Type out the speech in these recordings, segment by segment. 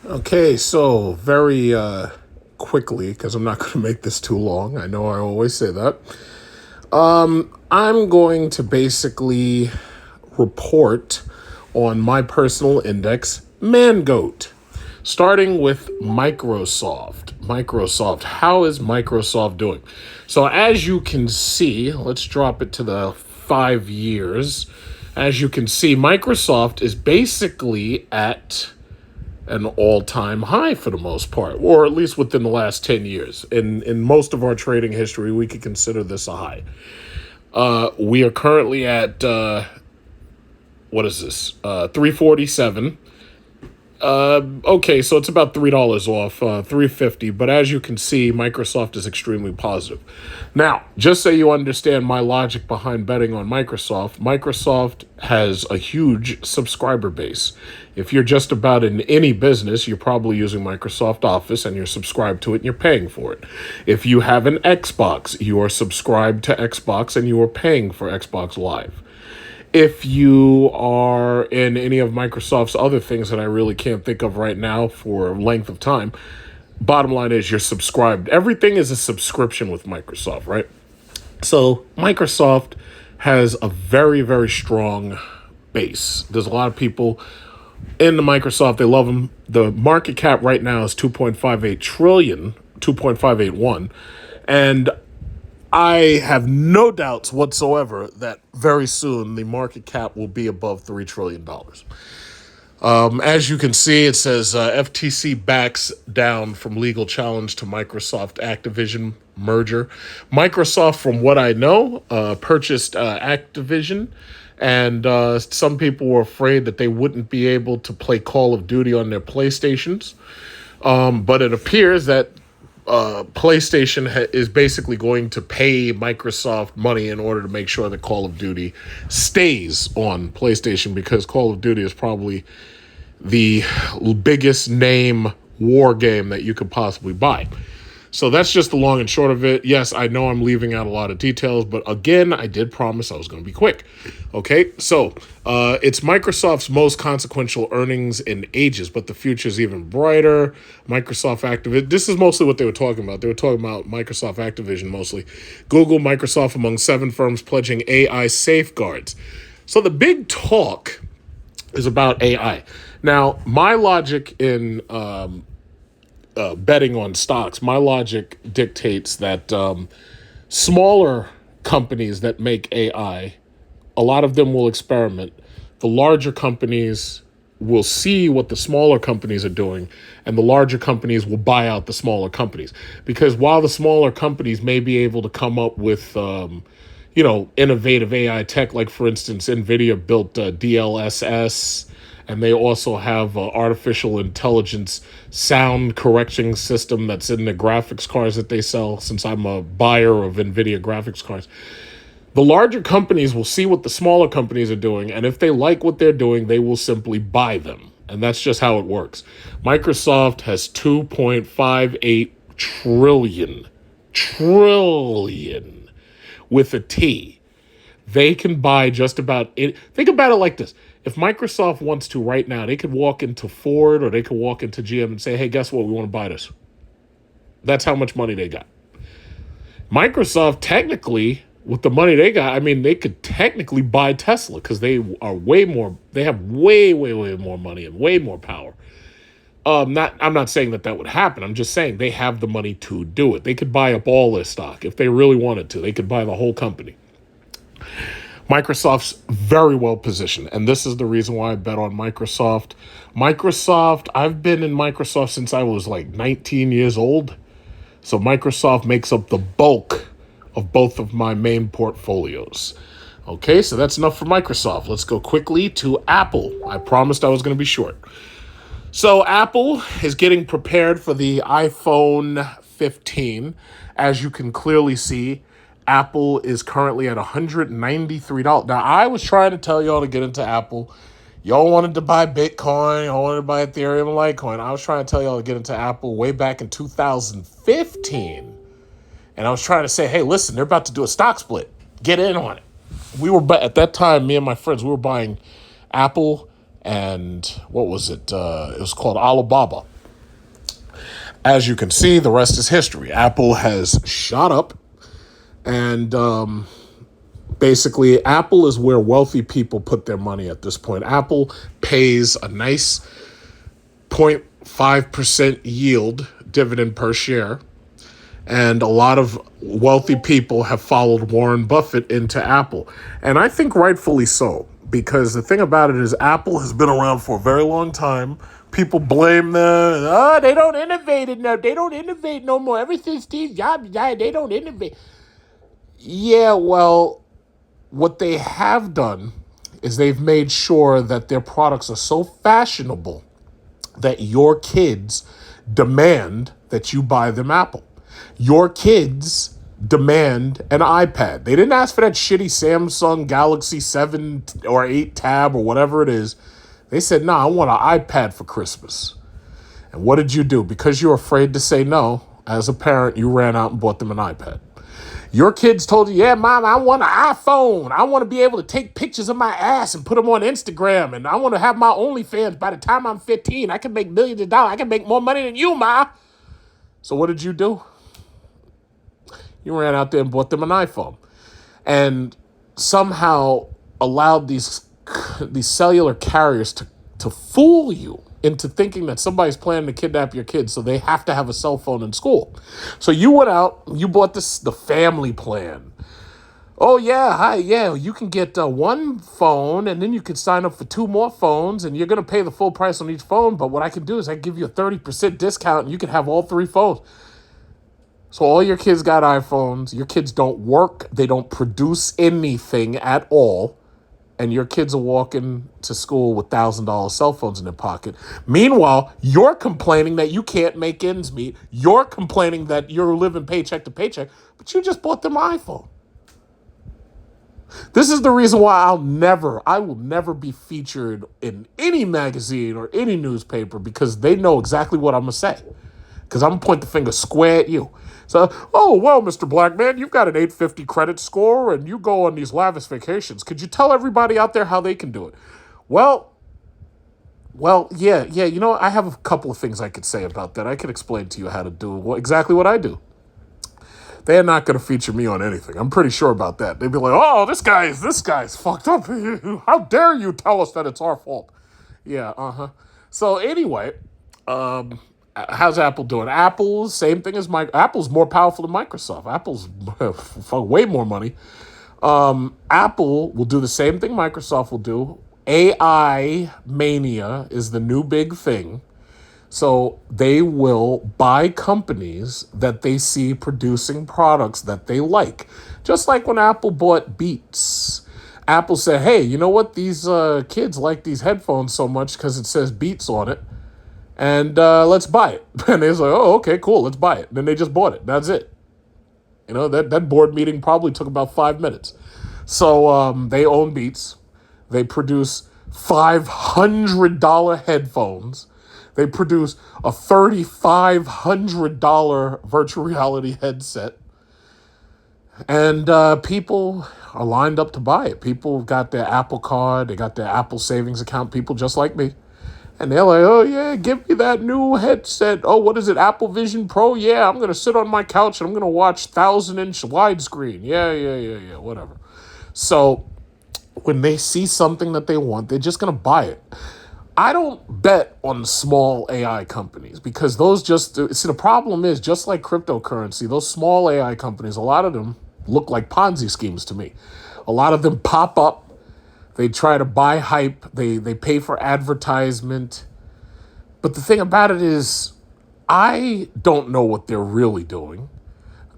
Okay, so very quickly, because I'm not going to make this too long. I know I always say that. I'm going to basically report on my personal index, Mangoat, starting with Microsoft. Microsoft, how is Microsoft doing? So as you can see, let's drop it to the 5 years. As you can see, Microsoft is basically at an all-time high for the most part, or at least within the last 10 years. In most of our trading history, we could consider this a high. We are currently at, what is this, 347. Okay, so it's about $3 off, 350. But as you can see, Microsoft is extremely positive. Now, just so you understand my logic behind betting on Microsoft, Microsoft has a huge subscriber base. If you're just about in any business, you're probably using Microsoft Office and you're subscribed to it and you're paying for it. If you have an Xbox, you are subscribed to Xbox and you are paying for Xbox Live. If you are in any of Microsoft's other things that I really can't think of right now for length of time, bottom line is you're subscribed. Everything is a subscription with Microsoft, right? So Microsoft has a very, very strong base. There's a lot of people in the Microsoft. They love them. The market cap right now is 2.58 trillion, 2.581. And I have no doubts whatsoever that very soon the market cap will be above $3 trillion. As you can see, it says FTC backs down from legal challenge to Microsoft Activision merger. Microsoft, from what I know, purchased Activision, and some people were afraid that they wouldn't be able to play Call of Duty on their PlayStations. But it appears that PlayStation is basically going to pay Microsoft money in order to make sure that Call of Duty stays on PlayStation, because Call of Duty is probably the biggest name war game that you could possibly buy. So that's just the long and short of it. Yes, I know I'm leaving out a lot of details, but again, I did promise I was going to be quick. Okay, so it's Microsoft's most consequential earnings in ages, but the future is even brighter. Microsoft Activision, this is mostly what they were talking about. They were talking about Microsoft Activision mostly. Google, Microsoft among 7 firms pledging AI safeguards. So the big talk is about AI. Now, my logic in betting on stocks, my logic dictates that smaller companies that make AI, a lot of them will experiment. The larger companies will see what the smaller companies are doing, and the larger companies will buy out the smaller companies. Because while the smaller companies may be able to come up with innovative AI tech, like for instance, Nvidia built DLSS, and they also have artificial intelligence sound correction system that's in the graphics cards that they sell, since I'm a buyer of Nvidia graphics cards. The larger companies will see what the smaller companies are doing, and if they like what they're doing, they will simply buy them. And that's just how it works. Microsoft has 2.58 trillion with a T. They can buy just about it. Think about it like this. If Microsoft wants to right now, they could walk into Ford or they could walk into GM and say, hey, guess what? We want to buy this. That's how much money they got. Microsoft, technically, with the money they got, I mean, they could technically buy Tesla, because they are way more, they have way more money and way more power. I'm not saying that would happen. I'm just saying they have the money to do it. They could buy up all their stock if they really wanted to. They could buy the whole company. Microsoft's very well positioned, and this is the reason why I bet on Microsoft. I've been in Microsoft since I was like 19 years old, so Microsoft makes up the bulk of both of my main portfolios. Okay, so that's enough for Microsoft. Let's go quickly to Apple. I promised I was going to be short. So Apple is getting prepared for the iPhone 15. As you can clearly see, Apple is currently at $193. Now, I was trying to tell y'all to get into Apple. Y'all wanted to buy Bitcoin. Y'all wanted to buy Ethereum and Litecoin. I was trying to tell y'all to get into Apple way back in 2015. And I was trying to say, hey, listen, they're about to do a stock split. Get in on it. At that time, me and my friends, we were buying Apple and what was it? It was called Alibaba. as you can see, the rest is history. Apple has shot up, and basically, Apple is where wealthy people put their money at this point. Apple pays a nice 0.5% yield dividend per share. And a lot of wealthy people have followed Warren Buffett into Apple. And I think rightfully so, because the thing about it is Apple has been around for a very long time. People blame them. Oh, they don't innovate enough. They don't innovate no more. Ever since Steve Jobs died, they don't innovate. Yeah, well, what they have done is they've made sure that their products are so fashionable that your kids demand that you buy them Apple. Your kids demand an iPad. They didn't ask for that shitty Samsung Galaxy 7 or 8 tab or whatever it is. They said, "No, I want an iPad for Christmas." And what did you do? Because you're afraid to say no, as a parent, you ran out and bought them an iPad. Your kids told you, "Yeah, Mom, I want an iPhone. I want to be able to take pictures of my ass and put them on Instagram. And I want to have my OnlyFans by the time I'm 15. I can make millions of dollars. I can make more money than you, Ma." So what did you do? You ran out there and bought them an iPhone. And somehow allowed these cellular carriers to fool you into thinking that somebody's planning to kidnap your kids, so they have to have a cell phone in school. So you went out, you bought the family plan. Oh, yeah, hi, yeah, you can get one phone, and then you can sign up for 2 more phones, and you're going to pay the full price on each phone, but what I can do is I can give you a 30% discount, and you can have all 3 phones. So all your kids got iPhones, your kids don't work, they don't produce anything at all, and your kids are walking to school with $1,000 cell phones in their pocket. Meanwhile, you're complaining that you can't make ends meet. You're complaining that you're living paycheck to paycheck, but you just bought them an iPhone. This is the reason why I will never be featured in any magazine or any newspaper, because they know exactly what I'm going to say. Because I'm going to point the finger square at you. So, "Oh, well, Mr. Black Man, you've got an 850 credit score and you go on these lavish vacations. Could you tell everybody out there how they can do it?" Well, yeah, you know, I have a couple of things I could say about that. I could explain to you how to do exactly what I do. They're not going to feature me on anything. I'm pretty sure about that. They'd be like, "Oh, this guy's fucked up. How dare you tell us that it's our fault?" Yeah, So anyway, how's Apple doing? Apple, same thing as Apple's more powerful than Microsoft. Apple's way more money. Apple will do the same thing Microsoft will do. AI mania is the new big thing. So they will buy companies that they see producing products that they like. Just like when Apple bought Beats. Apple said, "Hey, you know what? These kids like these headphones so much because it says Beats on it. And let's buy it." And they was like, "Oh, okay, cool, let's buy it." And then they just bought it. That's it. You know, that board meeting probably took about 5 minutes. So they own Beats. They produce $500 headphones. They produce a $3,500 virtual reality headset. And people are lined up to buy it. People got their Apple Card. They got their Apple savings account. People just like me. And they're like, "Oh, yeah, give me that new headset. Oh, what is it, Apple Vision Pro? Yeah, I'm going to sit on my couch and I'm going to watch 1,000-inch widescreen. Yeah, whatever." So when they see something that they want, they're just going to buy it. I don't bet on small AI companies because those the problem is, just like cryptocurrency, those small AI companies, a lot of them look like Ponzi schemes to me. A lot of them pop up. They try to buy hype. They pay for advertisement. But the thing about it is, I don't know what they're really doing.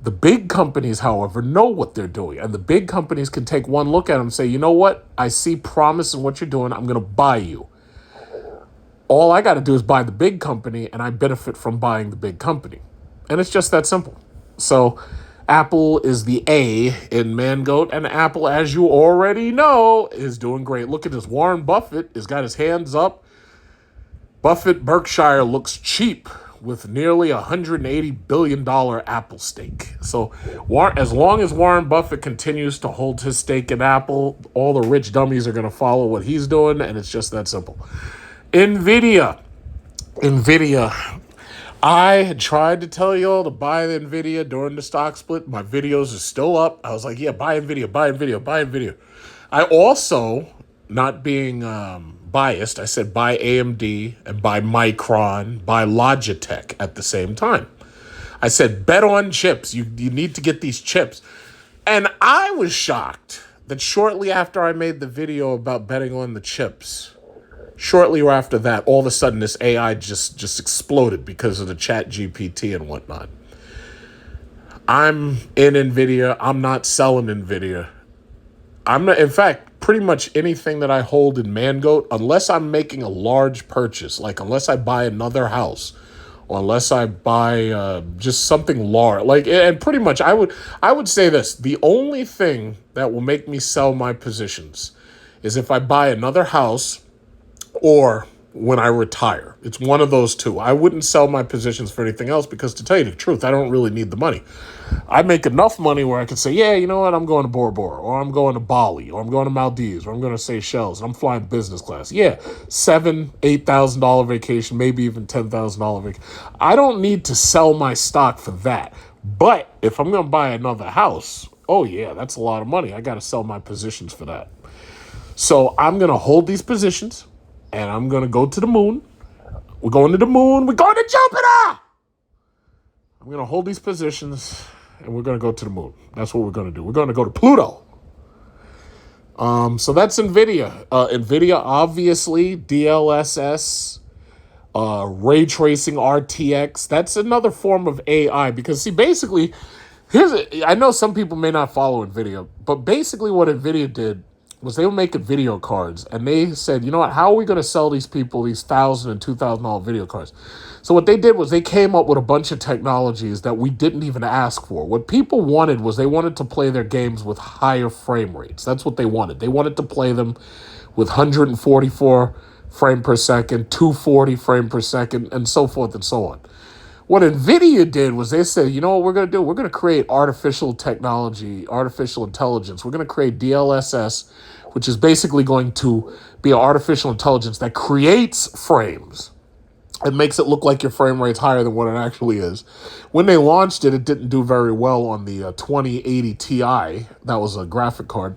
The big companies, however, know what they're doing. And the big companies can take one look at them and say, "You know what? I see promise in what you're doing. I'm going to buy you." All I got to do is buy the big company, and I benefit from buying the big company. And it's just that simple. So Apple is the A in Mangoat, and Apple, as you already know, is doing great. Look at this. Warren Buffett has got his hands up. Buffett Berkshire looks cheap with nearly $180 billion Apple stake. So as long as Warren Buffett continues to hold his stake in Apple, all the rich dummies are going to follow what he's doing, and it's just that simple. Nvidia. I had tried to tell y'all to buy the Nvidia during the stock split. My videos are still up. I was like, yeah, buy Nvidia, buy Nvidia, buy Nvidia. I also, not being biased, I said buy AMD and buy Micron, buy Logitech at the same time. I said bet on chips. You need to get these chips. And I was shocked that shortly after I made the video about betting on the chips, shortly after that, all of a sudden this AI just exploded because of the chat GPT and whatnot. I'm in Nvidia. I'm not selling Nvidia. I'm not, in fact, pretty much anything that I hold in Mangoat, unless I'm making a large purchase, like unless I buy another house, or unless I buy just something large, like, and pretty much I would say this: the only thing that will make me sell my positions is if I buy another house or when I retire. It's one of those two. I wouldn't sell my positions for anything else because, to tell you the truth, I don't really need the money. I make enough money where I can say, yeah, you know what, I'm going to Bora Bora, or I'm going to Bali, or I'm going to Maldives, or I'm going to Seychelles, and I'm flying business class. Yeah, $7,000-$8,000 vacation, maybe even $10,000 vacation. I don't need to sell my stock for that. But if I'm going to buy another house, oh yeah, that's a lot of money. I got to sell my positions for that. So I'm going to hold these positions, and I'm going to go to the moon. We're going to the moon. We're going to Jupiter. I'm going to hold these positions, and we're going to go to the moon. That's what we're going to do. We're going to go to Pluto. So that's NVIDIA. NVIDIA, obviously, DLSS, ray tracing, RTX. That's another form of AI because, see, basically, I know some people may not follow NVIDIA, but basically what NVIDIA did was they were making video cards, and they said, you know what, how are we going to sell these people these $1,000 and $2,000 video cards? So what they did was they came up with a bunch of technologies that we didn't even ask for. What people wanted was they wanted to play their games with higher frame rates. That's what they wanted. They wanted to play them with 144 frame per second, 240 frame per second, and so forth and so on. What NVIDIA did was they said, you know what we're going to do? We're going to create artificial technology, artificial intelligence. We're going to create DLSS, which is basically going to be an artificial intelligence that creates frames. It makes it look like your frame rate's higher than what it actually is. When they launched it, it didn't do very well on the 2080 Ti. That was a graphic card.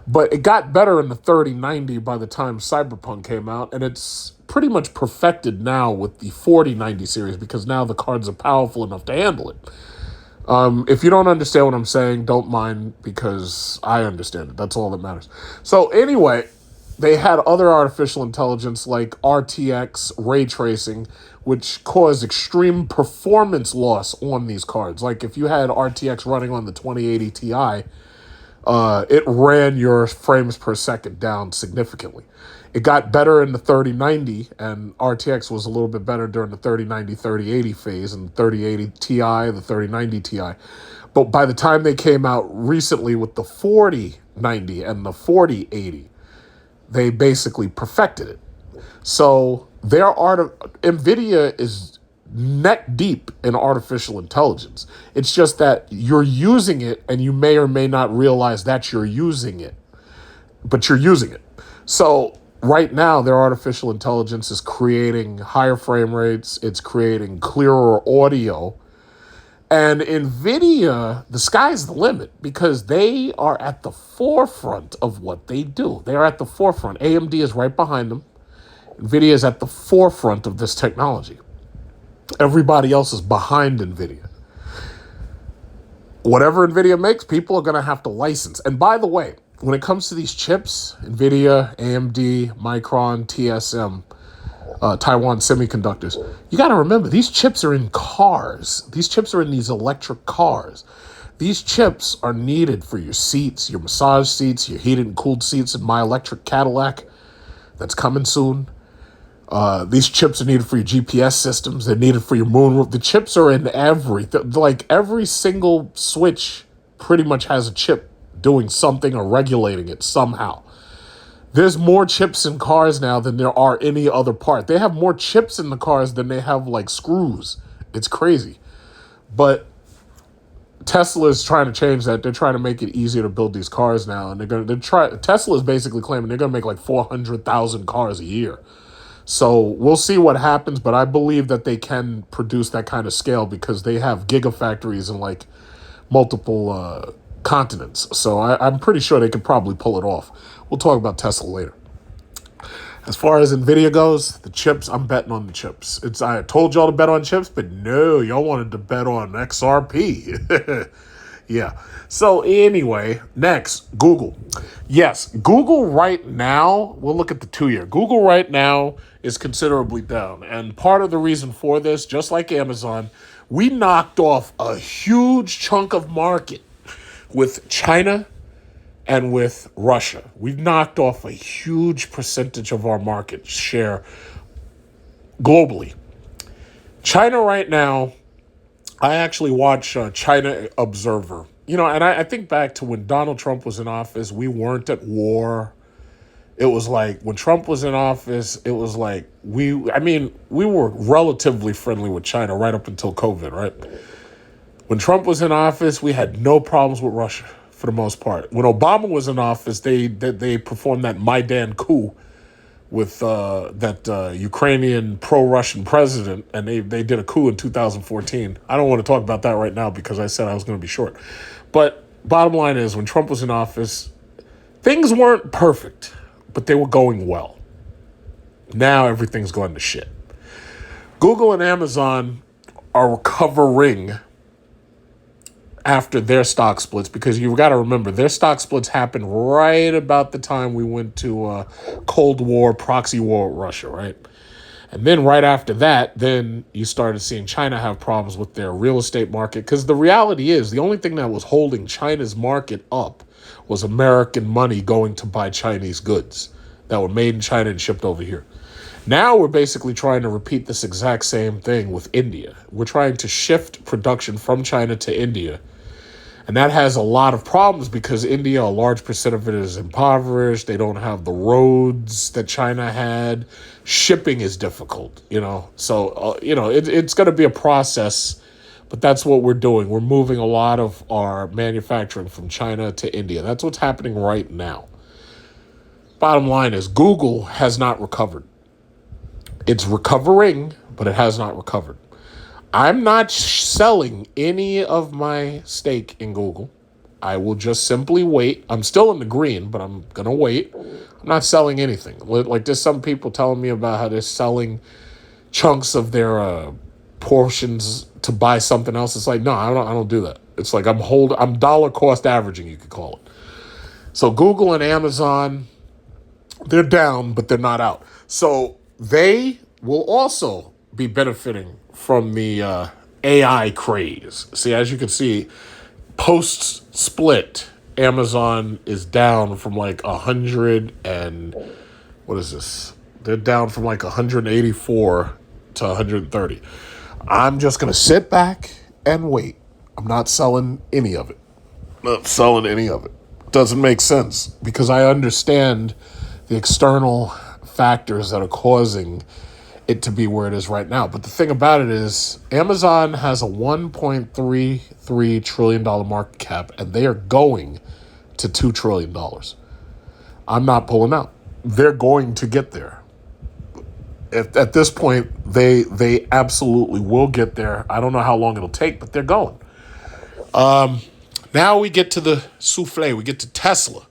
But it got better in the 3090 by the time Cyberpunk came out, and it's pretty much perfected now with the 4090 series because now the cards are powerful enough to handle it. If you don't understand what I'm saying, don't mind because I understand it. That's all that matters. So anyway, they had other artificial intelligence like RTX, ray tracing, which caused extreme performance loss on these cards. Like if you had RTX running on the 2080 Ti, it ran your frames per second down significantly. It got better in the 3090, and RTX was a little bit better during the 3090, 3080 phase, and the 3080 Ti, the 3090 Ti. But by the time they came out recently with the 4090 and the 4080, they basically perfected it. So NVIDIA is neck deep in artificial intelligence. It's just that you're using it, and you may or may not realize that you're using it, but you're using it. So right now, their artificial intelligence is creating higher frame rates. It's creating clearer audio. And NVIDIA, the sky's the limit because they are at the forefront of what they do. They are at the forefront. AMD is right behind them. NVIDIA is at the forefront of this technology. Everybody else is behind NVIDIA. Whatever NVIDIA makes, people are going to have to license. And by the way, when it comes to these chips, NVIDIA, AMD, Micron, TSM, Taiwan Semiconductors, you got to remember, these chips are in cars. These chips are in these electric cars. These chips are needed for your seats, your massage seats, your heated and cooled seats in my electric Cadillac that's coming soon. These chips are needed for your GPS systems. They're needed for your moon roof. The chips are in like every single switch pretty much has a chip doing something or regulating it somehow. There's more chips in cars now than there are any other part. They have more chips in the cars than they have like screws. It's crazy. But Tesla is trying to change that. They're trying to make it easier to build these cars now, and Tesla is basically claiming they're going to make like 400,000 cars a year. So we'll see what happens, but I believe that they can produce that kind of scale because they have gigafactories in like multiple continents. So I'm pretty sure they could probably pull it off. We'll talk about Tesla later. As far as Nvidia goes, the chips, I'm betting on the chips. I told y'all to bet on chips, but no, y'all wanted to bet on XRP. Yeah. So anyway, next, Google. Yes, Google right now, we'll look at the 2-year. Google right now is considerably down. And part of the reason for this, just like Amazon, we knocked off a huge chunk of market with China and with Russia. We've knocked off a huge percentage of our market share globally. China right now, I actually watch China Observer. You know, and I think back to when Donald Trump was in office, we weren't at war. It was like when Trump was in office, it was like we were relatively friendly with China right up until COVID, right? When Trump was in office, we had no problems with Russia for the most part. When Obama was in office, they performed that Maidan coup with that Ukrainian pro-Russian president, and they did a coup in 2014. I don't want to talk about that right now because I said I was going to be short. But bottom line is, when Trump was in office, things weren't perfect, but they were going well. Now everything's going to shit. Google and Amazon are recovering after their stock splits, because you've got to remember, their stock splits happened right about the time we went to Cold War, proxy war with Russia, right? And then right after that, then you started seeing China have problems with their real estate market, because the reality is the only thing that was holding China's market up was American money going to buy Chinese goods that were made in China and shipped over here. Now we're basically trying to repeat this exact same thing with India. We're trying to shift production from China to India. And that has a lot of problems because India, a large percent of it is impoverished. They don't have the roads that China had. Shipping is difficult, you know. So, it's going to be a process, but that's what we're doing. We're moving a lot of our manufacturing from China to India. That's what's happening right now. Bottom line is Google has not recovered. It's recovering, but it has not recovered. I'm not selling any of my stake in Google. I will just simply wait. I'm still in the green, but I'm going to wait. I'm not selling anything. Like, there's some people telling me about how they're selling chunks of their portions to buy something else. It's like, no, I don't do that. It's like I'm dollar cost averaging, you could call it. So Google and Amazon, they're down, but they're not out. So they will also be benefiting from the AI craze. See, as you can see, post-split, Amazon is down from like 100 and, what is this? They're down from like 184 to 130. I'm just going to sit back and wait. I'm not selling any of it. Doesn't make sense because I understand the external factors that are causing it to be where it is right now. But the thing about it is Amazon has a $1.33 trillion market cap, and they are going to $2 trillion. I'm not pulling out. They're going to get there. At this point, they absolutely will get there. I don't know how long it'll take, but they're going. Now we get to the souffle. We get to Tesla.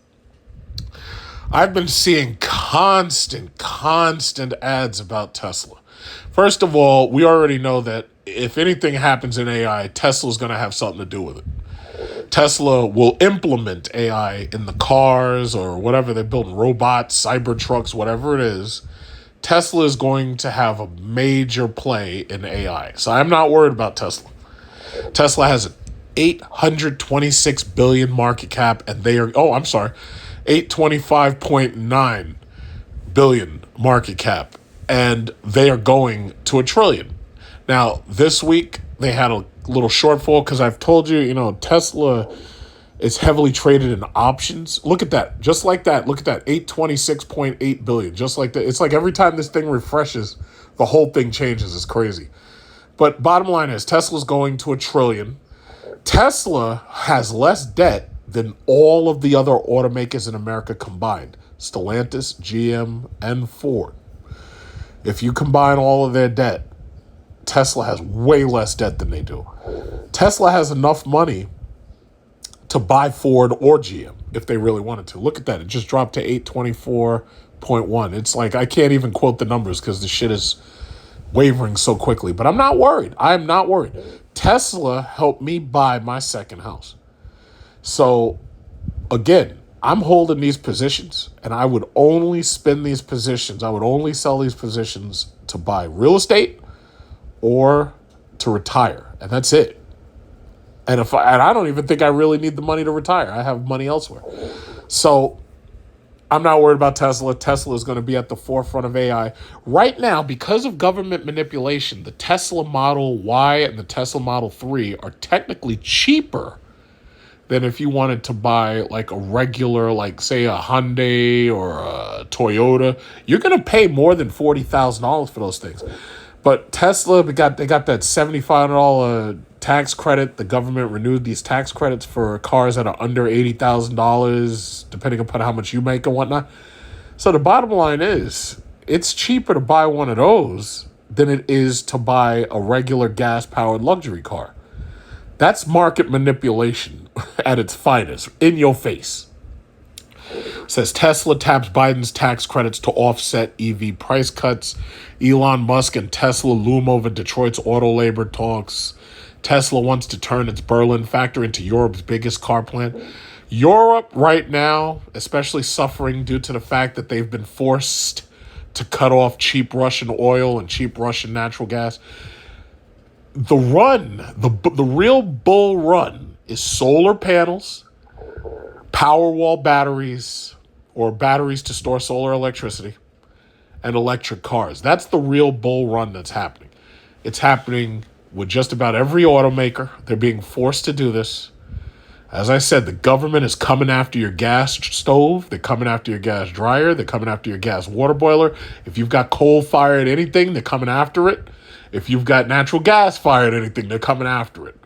I've been seeing constant ads about Tesla. First of all, we already know that if anything happens in AI, Tesla's going to have something to do with it. Tesla will implement AI in the cars or whatever they're building, robots, cyber trucks, whatever it is. Tesla is going to have a major play in AI. So I'm not worried about Tesla. Tesla has an $826 billion market cap, and they are, $825.9 billion market cap, and they are going to $1 trillion. Now, this week they had a little shortfall because I've told you, Tesla is heavily traded in options. Look at that. Just like that. Look at that. $826.8 billion. Just like that. It's like every time this thing refreshes, the whole thing changes. It's crazy. But bottom line is Tesla's going to $1 trillion. Tesla has less debt than all of the other automakers in America combined. Stellantis, GM, and Ford. If you combine all of their debt, Tesla has way less debt than they do. Tesla has enough money to buy Ford or GM if they really wanted to. Look at that. It just dropped to 824.1. It's like I can't even quote the numbers because the shit is wavering so quickly. But I'm not worried. I'm not worried. Tesla helped me buy my second house. So, again, I'm holding these positions, and I would only spend these positions. I would only sell these positions to buy real estate or to retire, and that's it. And I don't even think I really need the money to retire. I have money elsewhere. So I'm not worried about Tesla. Tesla is going to be at the forefront of AI. Right now, because of government manipulation, the Tesla Model Y and the Tesla Model 3 are technically cheaper than if you wanted to buy like a regular, like say a Hyundai or a Toyota. You're going to pay more than $40,000 for those things. But Tesla, they got that $7,500 tax credit. The government renewed these tax credits for cars that are under $80,000, depending upon how much you make and whatnot. So the bottom line is, it's cheaper to buy one of those than it is to buy a regular gas-powered luxury car. That's market manipulation at its finest, in your face. It says Tesla taps Biden's tax credits to offset EV price cuts. Elon Musk and Tesla loom over Detroit's auto labor talks. Tesla wants to turn its Berlin factory into Europe's biggest car plant. Europe right now, especially suffering due to the fact that they've been forced to cut off cheap Russian oil and cheap Russian natural gas. The real bull run is solar panels, Powerwall batteries, or batteries to store solar electricity, and electric cars. That's the real bull run that's happening. It's happening with just about every automaker. They're being forced to do this. As I said, the government is coming after your gas stove. They're coming after your gas dryer. They're coming after your gas water boiler. If you've got coal-fired anything, they're coming after it. If you've got natural gas-fired anything, they're coming after it.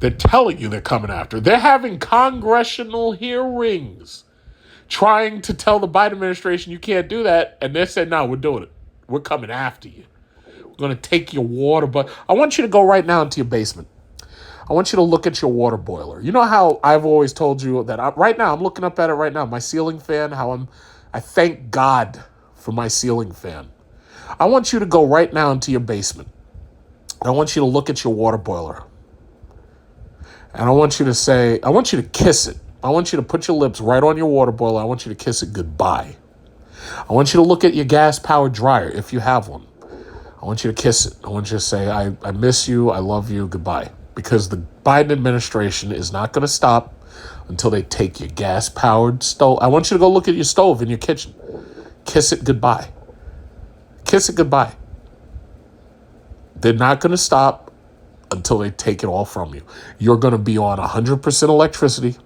They're telling you they're coming after it. They're having congressional hearings trying to tell the Biden administration you can't do that, and they said, no, we're doing it. We're coming after you. We're going to take your water, but I want you to go right now into your basement. I want you to look at your water boiler. You know how I've always told you that right now, I'm looking up at it right now, my ceiling fan, I thank God for my ceiling fan. I want you to go right now into your basement. I want you to look at your water boiler. And I want you to kiss it. I want you to put your lips right on your water boiler. I want you to kiss it goodbye. I want you to look at your gas-powered dryer, if you have one. I want you to kiss it. I want you to say, I miss you, I love you, goodbye. Because the Biden administration is not going to stop until they take your gas-powered stove. I want you to go look at your stove in your kitchen. Kiss it goodbye. Kiss it goodbye. They're not going to stop until they take it all from you. You're going to be on 100% electricity.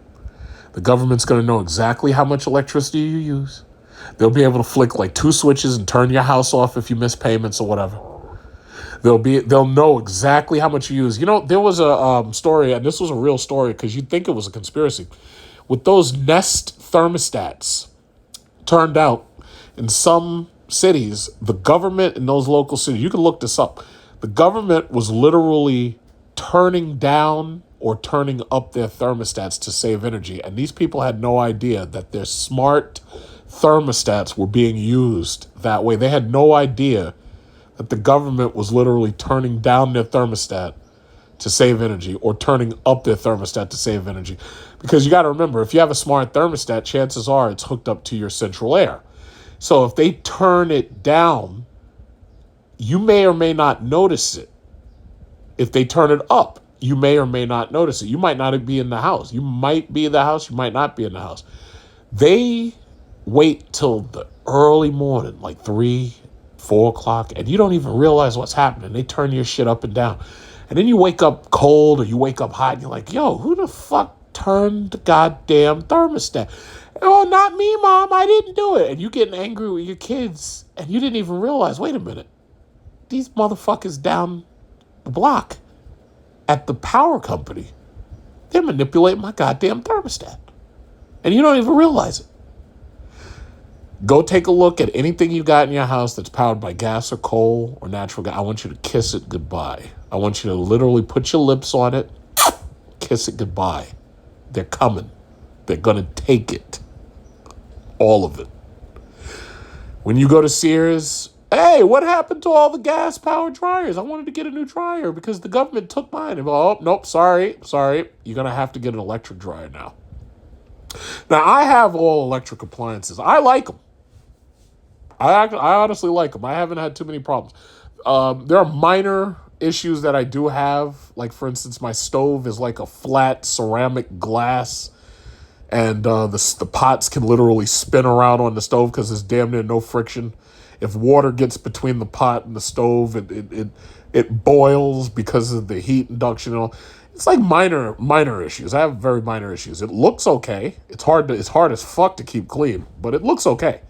The government's going to know exactly how much electricity you use. They'll be able to flick like 2 switches and turn your house off if you miss payments or whatever. They'll know exactly how much you use. You know, there was a story, and this was a real story because you'd think it was a conspiracy. With those Nest thermostats, turned out in some cities, the government in those local cities, you can look this up, the government was literally turning down or turning up their thermostats to save energy. And these people had no idea that their smart thermostats were being used that way. They had no idea that the government was literally turning down their thermostat to save energy or turning up their thermostat to save energy. Because you got to remember, if you have a smart thermostat, chances are it's hooked up to your central air. So if they turn it down, you may or may not notice it. If they turn it up, you may or may not notice it. You might not be in the house. You might be in the house. You might not be in the house. They wait till the early morning, like 3, 4 o'clock, and you don't even realize what's happening. They turn your shit up and down. And then you wake up cold or you wake up hot and you're like, yo, who the fuck turned the goddamn thermostat? Oh, not me, Mom. I didn't do it. And you getting angry with your kids and you didn't even realize, wait a minute. These motherfuckers down the block at the power company, they're manipulating my goddamn thermostat. And you don't even realize it. Go take a look at anything you got in your house that's powered by gas or coal or natural gas. I want you to kiss it goodbye. I want you to literally put your lips on it, kiss it goodbye. They're coming. They're going to take it. All of it. When you go to Sears, hey, what happened to all the gas-powered dryers? I wanted to get a new dryer because the government took mine. And, oh, nope, sorry. You're going to have to get an electric dryer now. Now, I have all electric appliances. I like them. I honestly like them. I haven't had too many problems. There are minor issues that I do have. Like, for instance, my stove is like a flat ceramic glass. And the pots can literally spin around on the stove because there's damn near no friction. If water gets between the pot and the stove, it boils because of the heat induction and all. It's like minor issues. I have very minor issues. It looks okay. It's hard as fuck to keep clean, but it looks okay.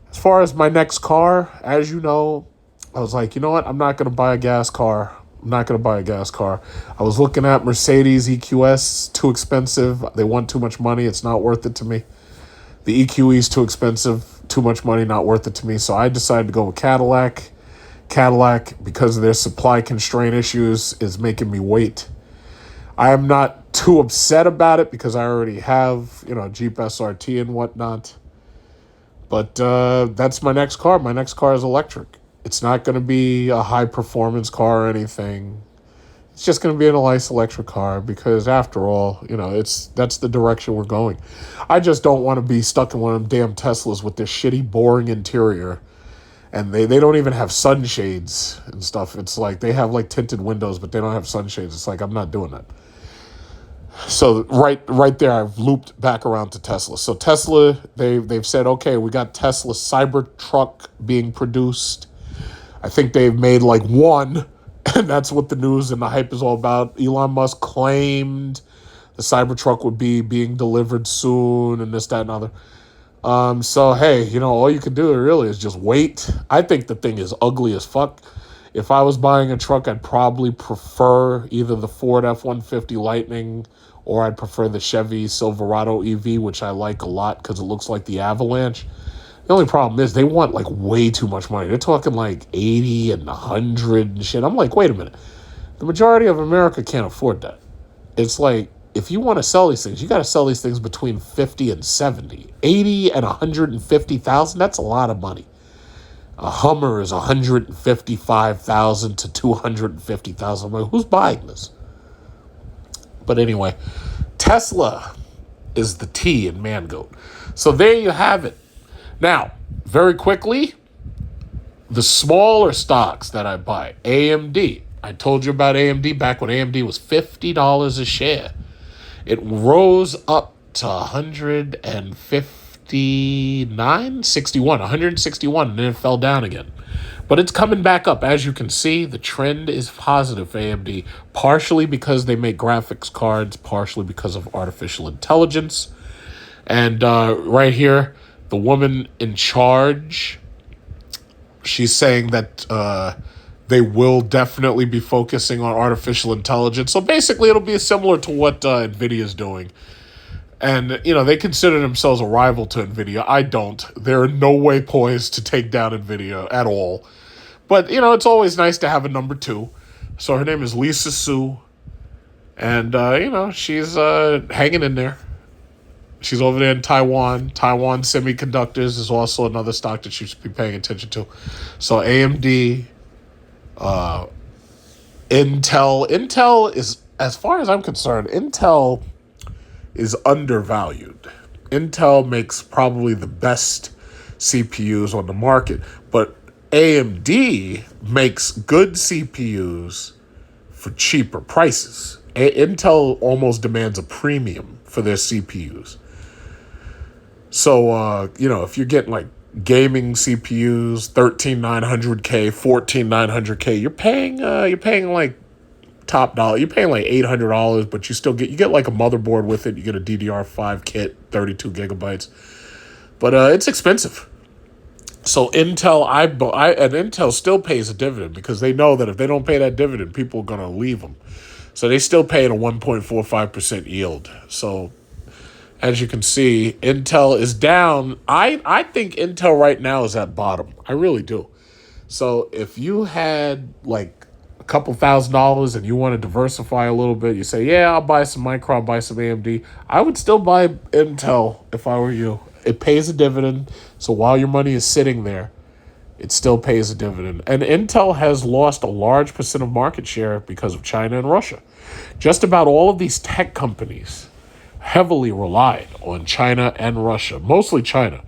As far as my next car, as you know, I was like, you know what? I'm not going to buy a gas car. I was looking at Mercedes EQS, too expensive. They want too much money. It's not worth it to me. The EQE is too expensive, too much money, not worth it to me. So I decided to go with Cadillac. Cadillac, because of their supply constraint issues, is making me wait. I am not too upset about it because I already have, Jeep SRT and whatnot. But that's my next car. My next car is electric. It's not going to be a high-performance car or anything. It's just going to be a nice electric car because, after all, that's the direction we're going. I just don't want to be stuck in one of them damn Teslas with this shitty, boring interior. And they don't even have sunshades and stuff. It's like they have, like, tinted windows, but they don't have sunshades. It's like, I'm not doing that. So right there, I've looped back around to Tesla. So Tesla, they've said, okay, we got Tesla Cybertruck being produced. I think they've made like one, and that's what the news and the hype is all about. Elon Musk claimed the Cybertruck would be being delivered soon and this, that, and other. So, hey, all you can do really is just wait. I think the thing is ugly as fuck. If I was buying a truck, I'd probably prefer either the Ford F-150 Lightning or I'd prefer the Chevy Silverado EV, which I like a lot because it looks like the Avalanche. The only problem is they want like way too much money. They're talking like 80 and 100 and shit. I'm like, wait a minute. The majority of America can't afford that. It's like, if you want to sell these things, you got to sell these things between 50 and 70. 80 and 150,000, that's a lot of money. A Hummer is 155,000 to 250,000. I'm like, who's buying this? But anyway, Tesla is the T in Mangoat. So there you have it. Now, very quickly, the smaller stocks that I buy, AMD. I told you about AMD back when AMD was $50 a share. It rose up to 161, and then it fell down again. But it's coming back up. As you can see, the trend is positive for AMD, partially because they make graphics cards, partially because of artificial intelligence. And right here, the woman in charge, she's saying that they will definitely be focusing on artificial intelligence. So basically, it'll be similar to what Nvidia is doing. And, they consider themselves a rival to Nvidia. I don't. They're in no way poised to take down Nvidia at all. But, it's always nice to have a number two. So her name is Lisa Su. And, she's hanging in there. She's over there in Taiwan. Taiwan Semiconductors is also another stock that you should be paying attention to. So AMD, Intel. Intel is, as far as I'm concerned, Intel is undervalued. Intel makes probably the best CPUs on the market, but AMD makes good CPUs for cheaper prices. Intel almost demands a premium for their CPUs. So, if you're getting like gaming CPUs, 13900K, 14900K, you're paying like top dollar. You're paying like $800, but you get like a motherboard with it. You get a DDR5 kit, 32 gigabytes, but it's expensive. So Intel, and Intel still pays a dividend because they know that if they don't pay that dividend, people are gonna leave them. So they still pay at a 1.45% yield. So, As you can see, Intel is down. I think Intel right now is at bottom. I really do. So if you had like a couple $1,000 and you want to diversify a little bit, you say, yeah, I'll buy some Micron, buy some AMD. I would still buy Intel if I were you. It pays a dividend. So while your money is sitting there, it still pays a dividend. And Intel has lost a large percent of market share because of China and Russia. Just about all of these tech companies heavily relied on China and Russia, mostly China.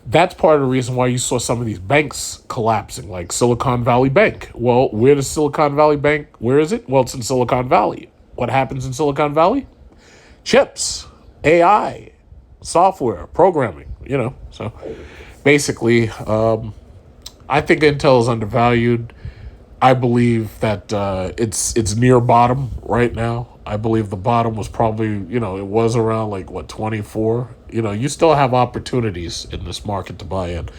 That's part of the reason why you saw some of these banks collapsing, like Silicon Valley Bank. Well, where does Silicon Valley Bank, where is it? Well, it's in Silicon Valley. What happens in Silicon Valley? Chips, AI, software, programming, So basically, I think Intel is undervalued. I believe that it's near bottom right now. I believe the bottom was probably, it was around 24. You still have opportunities in this market to buy in.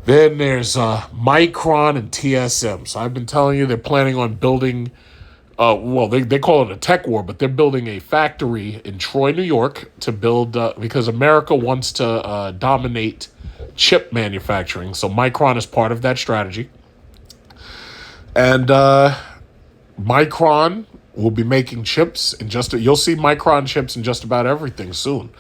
Then there's Micron and TSM. So I've been telling you they're planning on building, they call it a tech war, but they're building a factory in Troy, New York to build, because America wants to dominate chip manufacturing. So Micron is part of that strategy. And Micron will be making chips you'll see Micron chips in just about everything soon.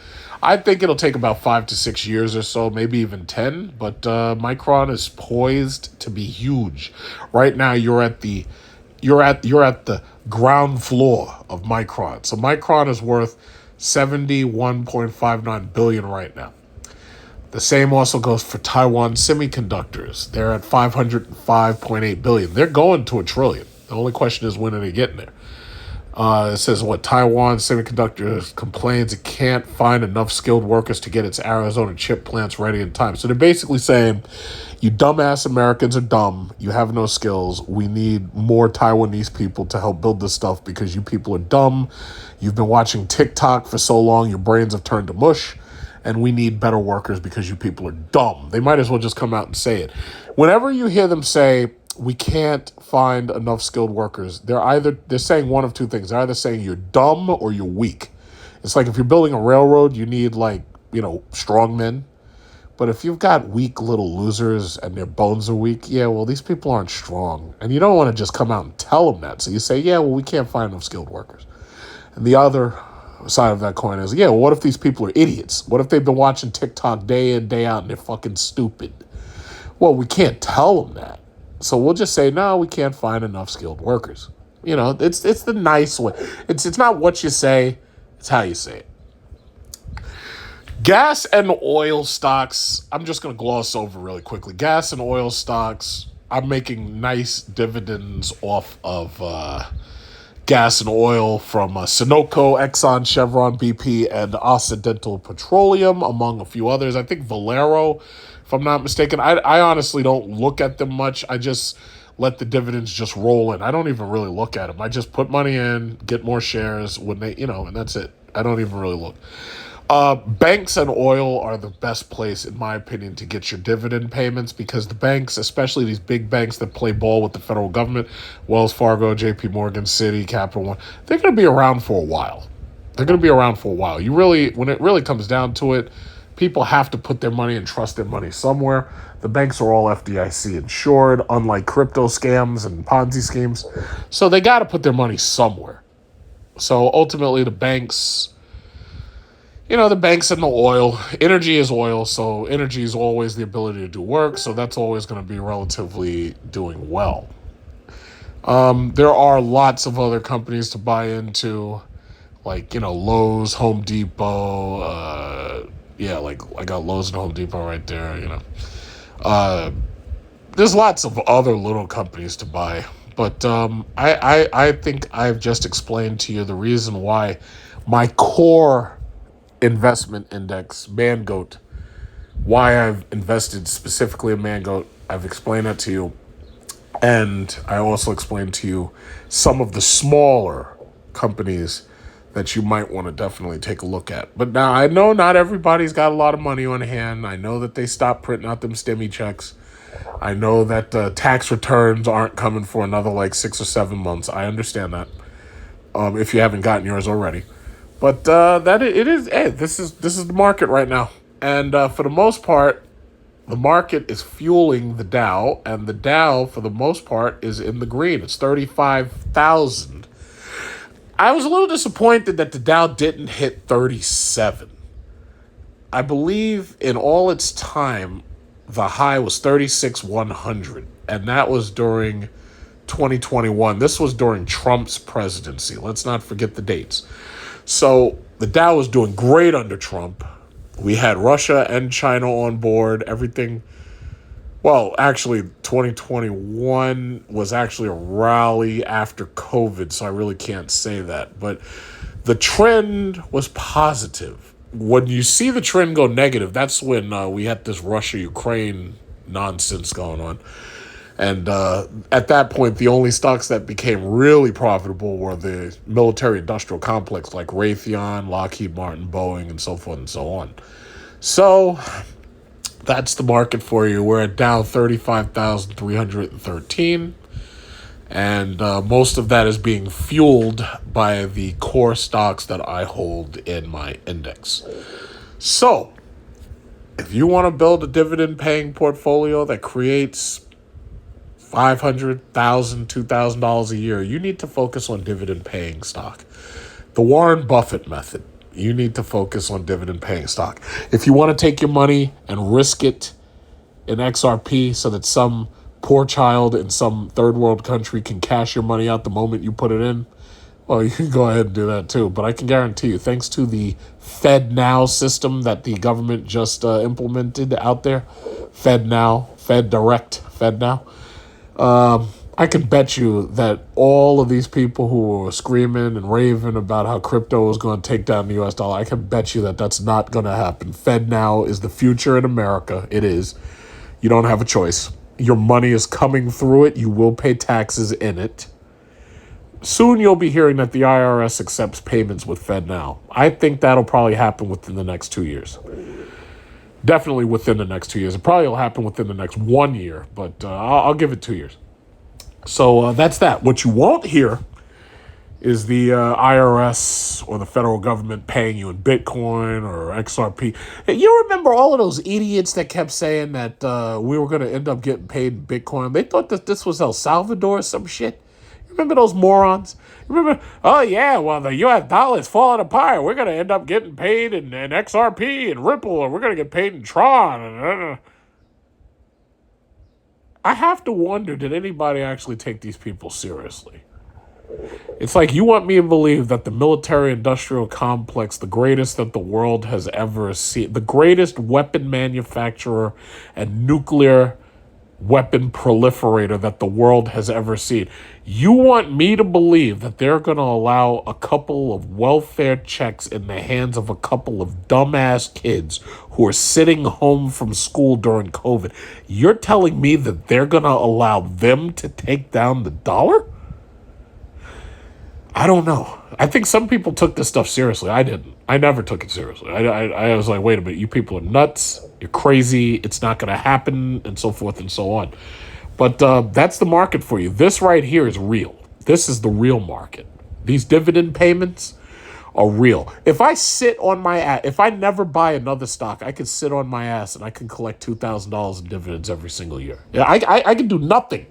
I think it'll take about 5 to 6 years or so, maybe even 10. But Micron is poised to be huge. Right now, you're at the ground floor of Micron. So Micron is worth $71.59 billion right now. The same also goes for Taiwan Semiconductors. They're at $505.8 billion. They're going to $1 trillion. The only question is, when are they getting there? It says Taiwan Semiconductor complains it can't find enough skilled workers to get its Arizona chip plants ready in time. So they're basically saying, you dumbass Americans are dumb. You have no skills. We need more Taiwanese people to help build this stuff because you people are dumb. You've been watching TikTok for so long, your brains have turned to mush. And we need better workers because you people are dumb. They might as well just come out and say it. Whenever you hear them say, we can't find enough skilled workers, they're saying one of two things. They're either saying you're dumb or you're weak. It's like if you're building a railroad, you need strong men. But if you've got weak little losers and their bones are weak, these people aren't strong. And you don't want to just come out and tell them that. So you say, we can't find enough skilled workers. And the other side of that coin is, what if these people are idiots? What if they've been watching TikTok day in, day out, and they're fucking stupid? Well, we can't tell them that. So we'll just say, no, we can't find enough skilled workers. It's the nice way. It's not what you say, it's how you say it. Gas and oil stocks, I'm just going to gloss over really quickly. Gas and oil stocks, I'm making nice dividends off of gas and oil from Sunoco, Exxon, Chevron, BP, and Occidental Petroleum, among a few others. I think Valero, if I'm not mistaken. I honestly don't look at them much. I just let the dividends just roll in. I don't even really look at them. I just put money in, get more shares when they, and that's it. I don't even really look. Banks and oil are the best place, in my opinion, to get your dividend payments, because the banks, especially these big banks that play ball with the federal government, Wells Fargo, JP Morgan, Citi, Capital One, they're going to be around for a while. When it really comes down to it, people have to put their money and trust their money somewhere. The banks are all FDIC insured, unlike crypto scams and Ponzi schemes. So they got to put their money somewhere. So ultimately the banks and the oil. Energy is oil, so energy is always the ability to do work, so that's always going to be relatively doing well. There are lots of other companies to buy into, Lowe's, Home Depot. I got Lowe's and Home Depot right there, There's lots of other little companies to buy, but I think I've just explained to you the reason why my core investment index, Mangoat, why I've invested specifically in Mangoat. I've explained that to you. And I also explained to you some of the smaller companies that you might want to definitely take a look at. But now I know not everybody's got a lot of money on hand. I know that they stopped printing out them stimmy checks. I know that tax returns aren't coming for another 6 or 7 months. I understand that, if you haven't gotten yours already. But it is. Hey, this is the market right now, and for the most part, the market is fueling the Dow, and the Dow, for the most part, is in the green. It's 35,000. I was a little disappointed that the Dow didn't hit 37. I believe in all its time, the high was 36,100, and that was during 2021. This was during Trump's presidency. Let's not forget the dates. So the Dow was doing great under Trump. We had Russia and China on board. Everything. Well, actually, 2021 was actually a rally after COVID, so I really can't say that. But the trend was positive. When you see the trend go negative, that's when we had this Russia-Ukraine nonsense going on. And at that point, the only stocks that became really profitable were the military-industrial complex like Raytheon, Lockheed Martin, Boeing, and so forth and so on. So that's the market for you. We're at Dow 35,313. And most of that is being fueled by the core stocks that I hold in my index. So if you want to build a dividend-paying portfolio that creates $500,000, $2,000 a year, you need to focus on dividend-paying stock. The Warren Buffett method. You need to focus on dividend-paying stock. If you want to take your money and risk it in XRP so that some poor child in some third world country can cash your money out the moment you put it in, well, you can go ahead and do that too. But I can guarantee you, thanks to the Fed Now system that the government just implemented out there, Fed Now, Fed Direct, Fed Now, I can bet you that all of these people who were screaming and raving about how crypto was going to take down the U.S. dollar, I can bet you that that's not going to happen. Fed Now is the future in America. It is. You don't have a choice. Your money is coming through it. You will pay taxes in it. Soon you'll be hearing that the IRS accepts payments with Fed Now. I think that'll probably happen within the next 2 years. Definitely within the next 2 years. It probably will happen within the next 1 year, but I'll give it 2 years. So that's that. What you won't hear is the IRS or the federal government paying you in Bitcoin or XRP. You remember all of those idiots that kept saying that we were going to end up getting paid in Bitcoin? They thought that this was El Salvador or some shit. You remember those morons? You remember, oh yeah, well, the US dollar is falling apart. We're going to end up getting paid in XRP and Ripple, or we're going to get paid in Tron. I have to wonder, did anybody actually take these people seriously? It's like you want me to believe that the military-industrial complex, the greatest that the world has ever seen, the greatest weapon manufacturer and nuclear weapon proliferator that the world has ever seen, you want me to believe that they're going to allow a couple of welfare checks in the hands of a couple of dumbass kids who are sitting home from school during COVID? You're telling me that they're going to allow them to take down the dollar? I don't know. I think some people took this stuff seriously. I didn't. I never took it seriously. I was like, wait a minute, you people are nuts. You're crazy. It's not going to happen, and so forth and so on. But that's the market for you. This right here is real. This is the real market. These dividend payments are real. If I sit on my ass, if I never buy another stock, I can sit on my ass and I can collect $2,000 in dividends every single year. Yeah, I can do nothing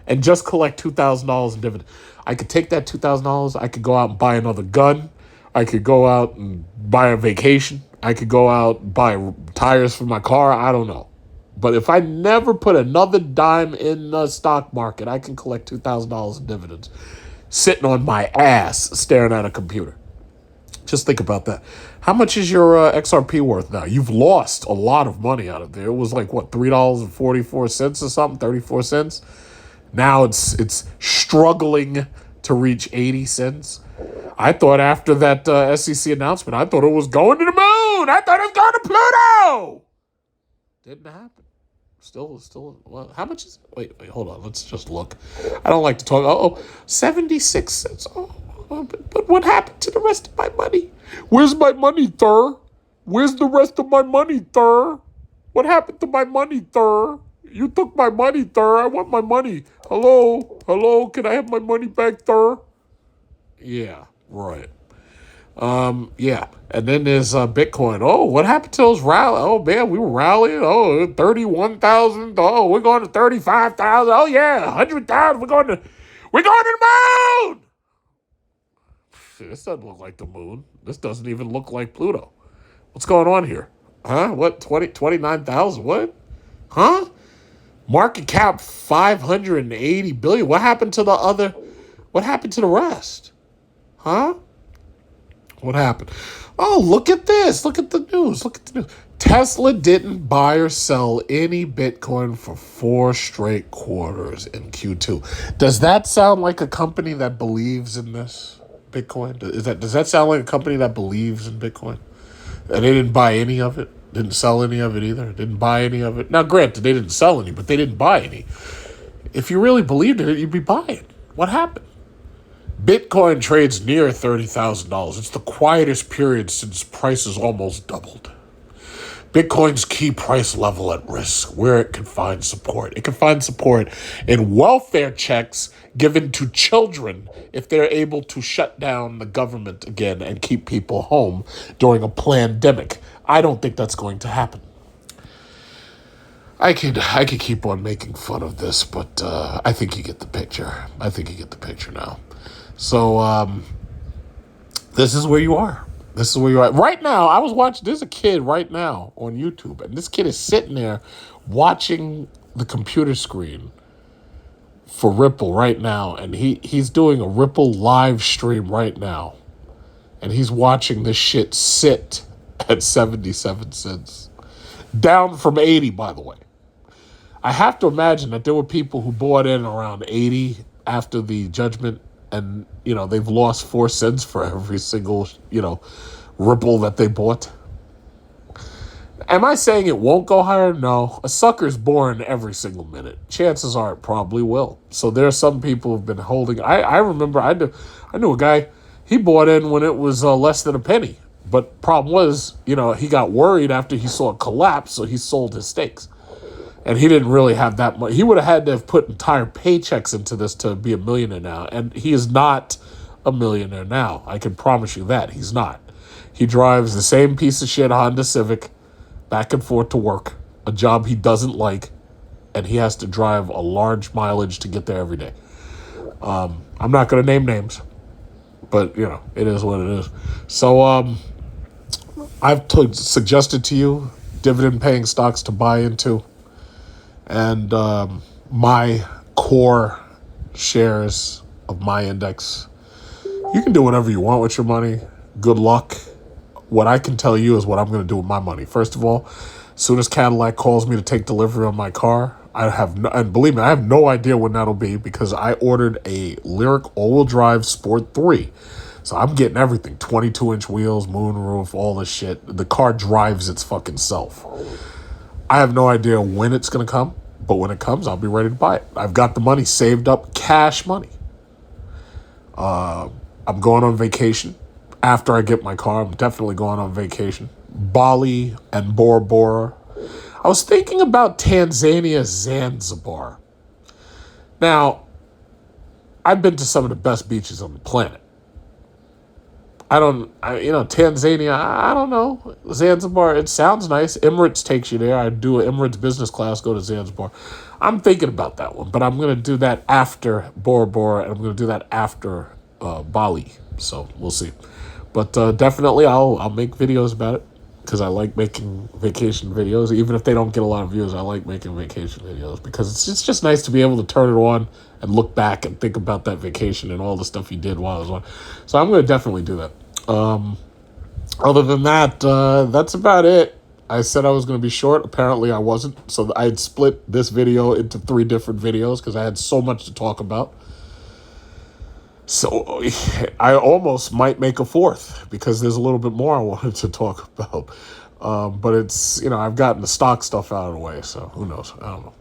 and just collect $2,000 in dividends. I could take that $2,000. I could go out and buy another gun. I could go out and buy a vacation. I could go out and buy tires for my car. I don't know. But if I never put another dime in the stock market, I can collect $2,000 in dividends sitting on my ass staring at a computer. Just think about that. How much is your XRP worth now? You've lost a lot of money out of there. It was like, what, $3.44 or something, 34 cents? Now it's struggling to reach 80 cents. I thought after that SEC announcement, I thought it was going to the moon. I thought it was going to Pluto. Didn't happen. Still. Well, how much is? Wait, hold on. Let's just look. I don't like to talk. 76 cents. But what happened to the rest of my money? Where's my money, Thur? Where's the rest of my money, Thur? What happened to my money, Thur? You took my money, Thur. I want my money. Hello? Can I have my money back, Thur? Yeah, right. Yeah. And then there's Bitcoin. Oh, what happened to those rally? Oh, man, we were rallying. Oh, 31,000. Oh, we're going to 35,000. Oh, yeah, 100,000. We're going to the moon. This doesn't look like the moon. This doesn't even look like Pluto. What's going on here? Huh? What? 29,000? What? Huh? Market cap 580 billion. What happened to the other? What happened to the rest? Huh? What happened? Oh, look at this. Look at the news. Look at the news. Tesla didn't buy or sell any Bitcoin for 4 straight quarters in Q2. Does that sound like a company that believes in this Bitcoin? Does that sound like a company that believes in Bitcoin? And they didn't buy any of it? Didn't sell any of it either? Didn't buy any of it? Now, granted, they didn't sell any, but they didn't buy any. If you really believed in it, you'd be buying. What happened? Bitcoin trades near $30,000. It's the quietest period since prices almost doubled. Bitcoin's key price level at risk, where it can find support. It can find support in welfare checks given to children if they're able to shut down the government again and keep people home during a pandemic. I don't think that's going to happen. I could keep on making fun of this, but I think you get the picture. I think you get the picture now. So this is where you are. This is where you are. Right now, I was watching, there's a kid right now on YouTube, and this kid is sitting there watching the computer screen for Ripple right now, and he's doing a Ripple live stream right now, and he's watching this shit sit at 77 cents. Down from 80, by the way. I have to imagine that there were people who bought in around 80 after the judgment, and, they've lost 4 cents for every single, Ripple that they bought. Am I saying it won't go higher? No. A sucker's born every single minute. Chances are it probably will. So there are some people who've been holding. I remember I knew a guy, he bought in when it was less than a penny. But problem was, he got worried after he saw it collapse, so he sold his stakes. And he didn't really have that much. He would have had to have put entire paychecks into this to be a millionaire now. And he is not a millionaire now. I can promise you that. He's not. He drives the same piece of shit Honda Civic back and forth to work, a job he doesn't like, and he has to drive a large mileage to get there every day. I'm not going to name names, but, it is what it is. So I've suggested to you dividend-paying stocks to buy into. And my core shares of my index. You can do whatever you want with your money. Good luck. What I can tell you is what I'm going to do with my money. First of all, as soon as Cadillac calls me to take delivery on my car, and believe me, I have no idea when that'll be because I ordered a Lyric all-wheel drive Sport 3. So I'm getting everything, 22-inch wheels, moonroof, all this shit. The car drives its fucking self. I have no idea when it's going to come, but when it comes, I'll be ready to buy it. I've got the money saved up, cash money. I'm going on vacation. After I get my car, I'm definitely going on vacation. Bali and Bora Bora. I was thinking about Tanzania, Zanzibar. Now, I've been to some of the best beaches on the planet. Tanzania, I don't know. Zanzibar, it sounds nice. Emirates takes you there. I do an Emirates business class, go to Zanzibar. I'm thinking about that one, but I'm going to do that after Bora Bora, and I'm going to do that after Bali. So we'll see. But definitely I'll make videos about it because I like making vacation videos. Even if they don't get a lot of views, I like making vacation videos because it's just nice to be able to turn it on and look back and think about that vacation and all the stuff you did while I was on. So I'm going to definitely do that. Other than that, that's about it. I said I was going to be short. Apparently I wasn't. So I had split this video into 3 different videos because I had so much to talk about. So I almost might make a 4th because there's a little bit more I wanted to talk about. But it's, I've gotten the stock stuff out of the way. So who knows? I don't know.